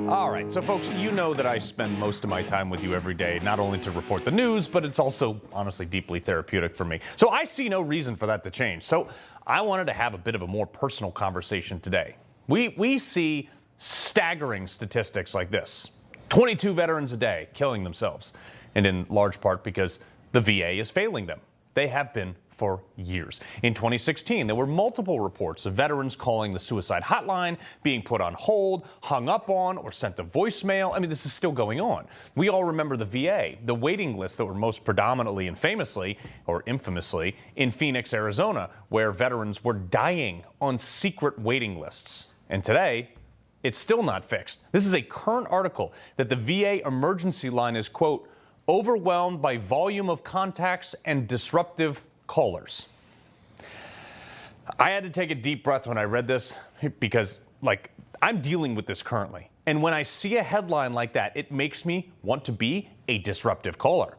All right, so folks, you know that I spend most of my time with you every day, not only to report the news, but it's also honestly deeply therapeutic for me. So I see no reason for that to change. So I wanted to have a bit of a more personal conversation today. We see staggering statistics like this. 22 veterans a day killing themselves, and in large part because the VA is failing them. They have been for years. In 2016, there were multiple reports of veterans calling the suicide hotline, being put on hold, hung up on, or sent to voicemail. I mean, this is still going on. We all remember the VA, the waiting lists that were most predominantly and famously, or infamously, in Phoenix, Arizona, where veterans were dying on secret waiting lists. And today, it's still not fixed. This is a current article that the VA emergency line is, quote, overwhelmed by volume of contacts and disruptive callers. I had to take a deep breath when I read this because, I'm dealing with this currently. And when I see a headline like that, it makes me want to be a disruptive caller.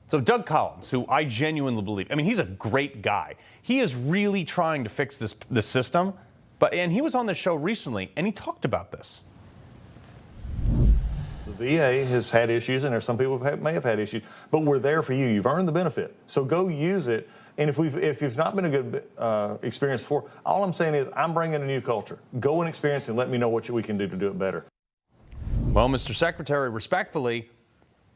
So Doug Collins, who I genuinely believe, he's a great guy. He is really trying to fix this system. And he was on the show recently, and he talked about this. The VA has had issues, and there's some people who may have had issues, but we're there for you. You've earned the benefit. So go use it. And if you've not been a good experience before, all I'm saying is I'm bringing a new culture. Go and experience and let me know what we can do to do it better. Well, Mr. Secretary, respectfully,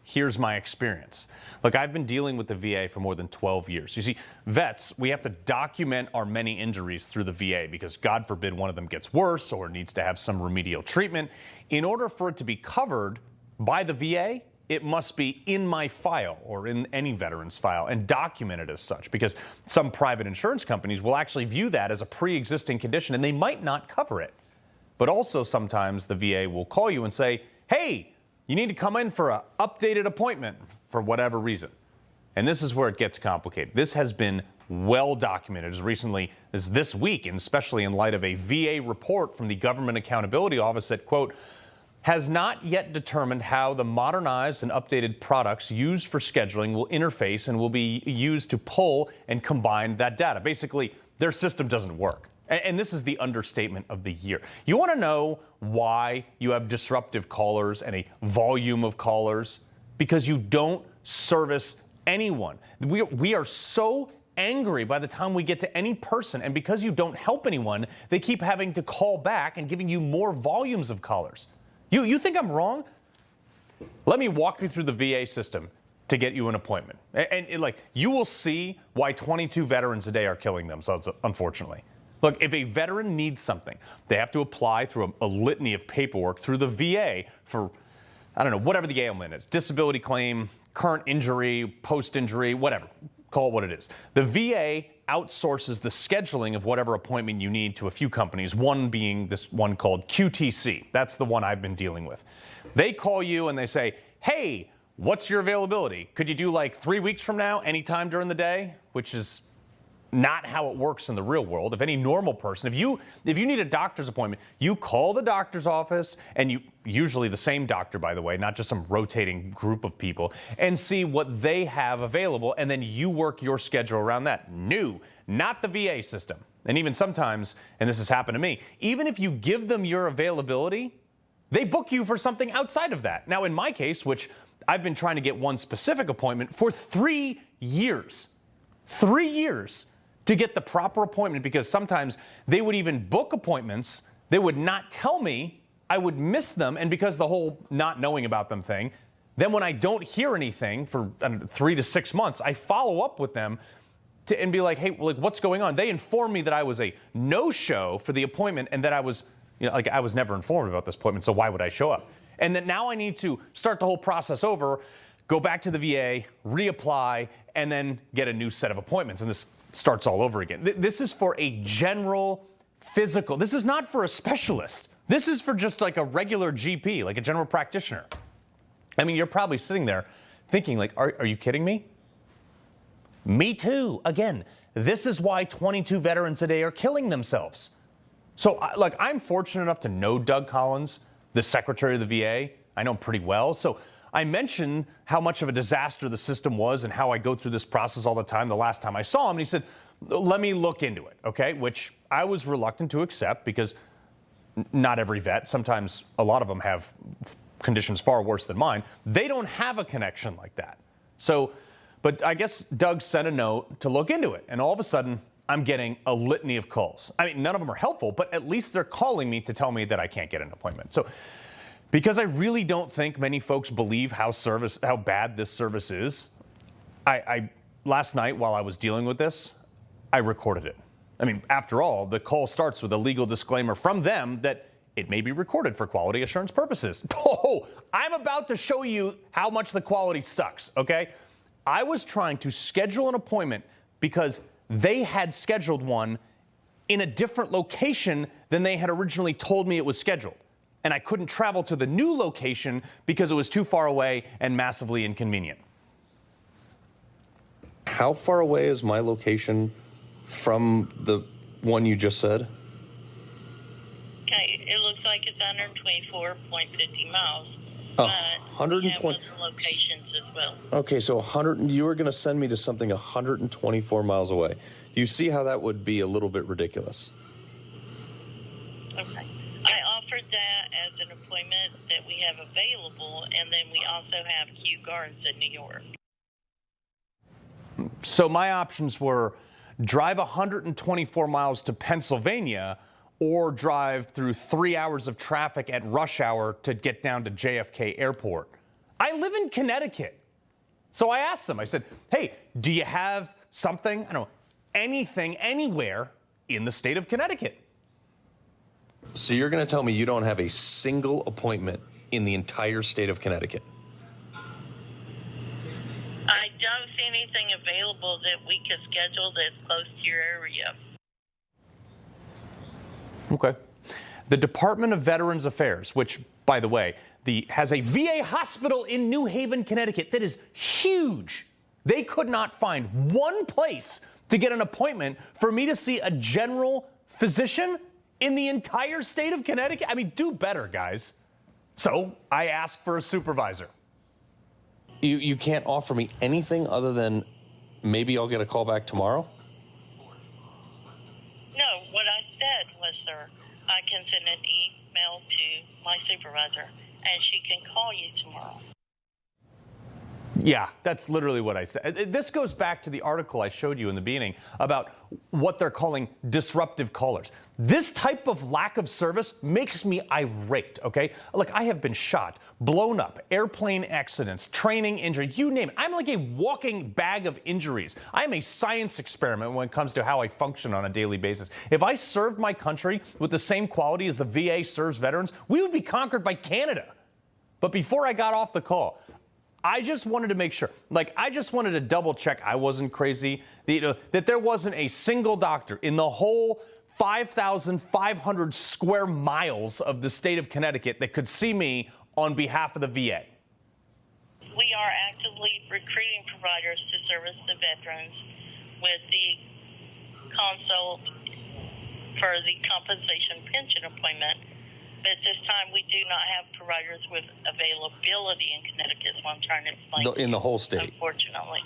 here's my experience. Look, I've been dealing with the VA for more than 12 years. You see, vets, we have to document our many injuries through the VA because, God forbid, one of them gets worse or needs to have some remedial treatment. In order for it to be covered by the VA, it must be in my file or in any veteran's file and documented as such, because some private insurance companies will actually view that as a pre-existing condition and they might not cover it. But also sometimes the VA will call you and say, hey, you need to come in for an updated appointment for whatever reason. And this is where it gets complicated. This has been well documented as recently as this week, and especially in light of a VA report from the Government Accountability Office that, quote, has not yet determined how the modernized and updated products used for scheduling will interface and will be used to pull and combine that data. Basically, their system doesn't work. And this is the understatement of the year. You want to know why you have disruptive callers and a volume of callers? Because you don't service anyone. We are so angry by the time we get to any person, and because you don't help anyone, they keep having to call back and giving you more volumes of callers. You think I'm wrong? Let me walk you through the VA system to get you an appointment. And you will see why 22 veterans a day are killing themselves, unfortunately. Look, if a veteran needs something, they have to apply through a litany of paperwork through the VA for, whatever the ailment is, disability claim, current injury, post-injury, whatever. Call it what it is. The VA outsources the scheduling of whatever appointment you need to a few companies, one being this one called QTC. That's the one I've been dealing with. They call you and they say, hey, what's your availability? Could you do 3 weeks from now, anytime during the day? Which is not how it works in the real world. If any normal person, if you need a doctor's appointment, you call the doctor's office, and you usually the same doctor, by the way, not just some rotating group of people, and see what they have available, and then you work your schedule around that. No, not the VA system. And even sometimes, and this has happened to me, even if you give them your availability, they book you for something outside of that. Now, in my case, which I've been trying to get one specific appointment for 3 years. 3 years. To get the proper appointment, because sometimes they would even book appointments, they would not tell me, I would miss them, and because the whole not knowing about them thing, then when I don't hear anything for 3 to 6 months, I follow up with them and be like, hey, what's going on? They informed me that I was a no-show for the appointment and that I was, I was never informed about this appointment, so why would I show up? And then now I need to start the whole process over, go back to the VA, reapply, and then get a new set of appointments. And this starts all over again. This is for a general physical. This is not for a specialist. This is for just a regular GP, like a general practitioner. You're probably sitting there thinking are you kidding me? Me too. Again, this is why 22 veterans a day are killing themselves. So I'm fortunate enough to know Doug Collins, the Secretary of the VA. I know him pretty well. So I mentioned how much of a disaster the system was and how I go through this process all the time the last time I saw him. And he said, let me look into it, okay? Which I was reluctant to accept because not every vet, sometimes a lot of them have conditions far worse than mine. They don't have a connection like that. So, but I guess Doug sent a note to look into it, and all of a sudden, I'm getting a litany of calls. I mean, none of them are helpful, but at least they're calling me to tell me that I can't get an appointment. So, because I really don't think many folks believe how bad this service is, I last night while I was dealing with this, I recorded it. I mean, after all, the call starts with a legal disclaimer from them that it may be recorded for quality assurance purposes. Oh, I'm about to show you how much the quality sucks, okay? I was trying to schedule an appointment because they had scheduled one in a different location than they had originally told me it was scheduled. And I couldn't travel to the new location because it was too far away and massively inconvenient. How far away is my location from the one you just said? Okay, it looks like it's 124.50 miles. Oh, But we have 120 other locations as well. Okay, so 100. You were going to send me to something 124 miles away. You see how that would be a little bit ridiculous? Okay. I offered that as an appointment that we have available, and then we also have Kew Gardens in New York. So my options were drive 124 miles to Pennsylvania or drive through 3 hours of traffic at rush hour to get down to JFK Airport. I live in Connecticut. So I asked them, I said, hey, do you have something, I don't know, anything, anywhere in the state of Connecticut? So you're going to tell me you don't have a single appointment in the entire state of Connecticut? I don't see anything available that we could schedule that's close to your area. Okay. The Department of Veterans Affairs, which, by the way, has a VA hospital in New Haven, Connecticut that is huge. They could not find one place to get an appointment for me to see a general physician in the entire state of Connecticut. I mean, do better, guys. So I asked for a supervisor. You can't offer me anything other than maybe I'll get a call back tomorrow? No, what I said was, sir, I can send an email to my supervisor, and she can call you tomorrow. Yeah, that's literally what I said. This goes back to the article I showed you in the beginning about what they're calling disruptive callers. This type of lack of service makes me irate, okay? Look, I have been shot, blown up, airplane accidents, training injury, you name it. I'm like a walking bag of injuries. I'm a science experiment when it comes to how I function on a daily basis. If I served my country with the same quality as the VA serves veterans, we would be conquered by Canada. But before I got off the call, I just wanted to make sure, I just wanted to double check I wasn't crazy, that there wasn't a single doctor in the whole 5,500 square miles of the state of Connecticut that could see me on behalf of the VA. We are actively recruiting providers to service the veterans with the consult for the compensation pension appointment. But at this time, we do not have providers with availability in Connecticut, so I'm trying to explain. In the whole state? Unfortunately.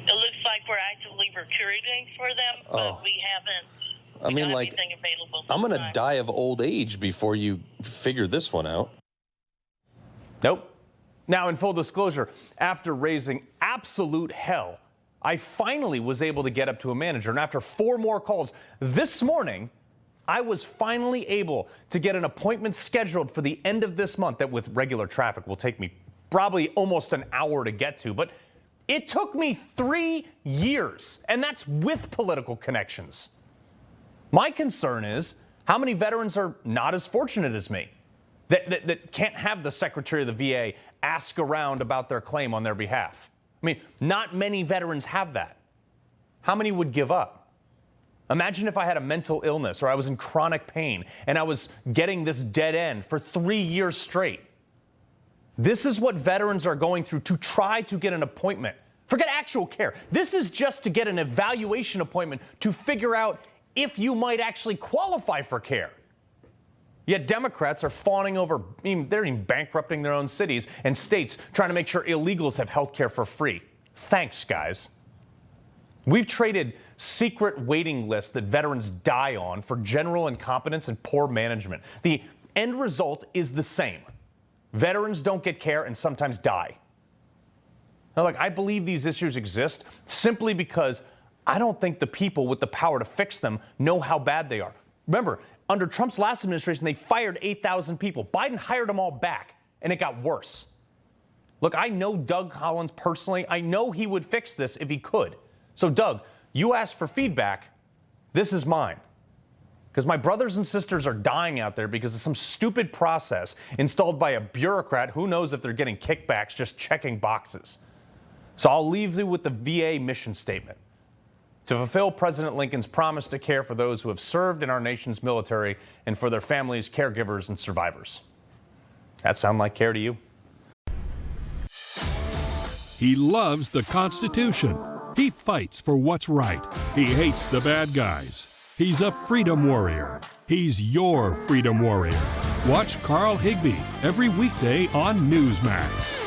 It looks like we're actively recruiting for them, but we haven't anything available. I'm going to die of old age before you figure this one out. Nope. Now, in full disclosure, after raising absolute hell, I finally was able to get up to a manager. And after 4 more calls this morning, I was finally able to get an appointment scheduled for the end of this month that with regular traffic will take me probably almost an hour to get to. But it took me 3 years, and that's with political connections. My concern is how many veterans are not as fortunate as me that can't have the Secretary of the VA ask around about their claim on their behalf. I mean, not many veterans have that. How many would give up? Imagine if I had a mental illness or I was in chronic pain and I was getting this dead end for 3 years straight. This is what veterans are going through to try to get an appointment. Forget actual care. This is just to get an evaluation appointment to figure out if you might actually qualify for care. Yet Democrats are fawning over, they're even bankrupting their own cities and states, trying to make sure illegals have health care for free. Thanks, guys. We've traded secret waiting lists that veterans die on for general incompetence and poor management. The end result is the same. Veterans don't get care and sometimes die. Now, look, I believe these issues exist simply because I don't think the people with the power to fix them know how bad they are. Remember, under Trump's last administration, they fired 8,000 people. Biden hired them all back, and it got worse. Look, I know Doug Collins personally. I know he would fix this if he could. So, Doug, you asked for feedback. This is mine. Because my brothers and sisters are dying out there because of some stupid process installed by a bureaucrat who knows if they're getting kickbacks just checking boxes. So I'll leave you with the VA mission statement. To fulfill President Lincoln's promise to care for those who have served in our nation's military and for their families, caregivers, and survivors. That sound like care to you? He loves the Constitution. He fights for what's right. He hates the bad guys. He's a freedom warrior. He's your freedom warrior. Watch Carl Higbie every weekday on Newsmax.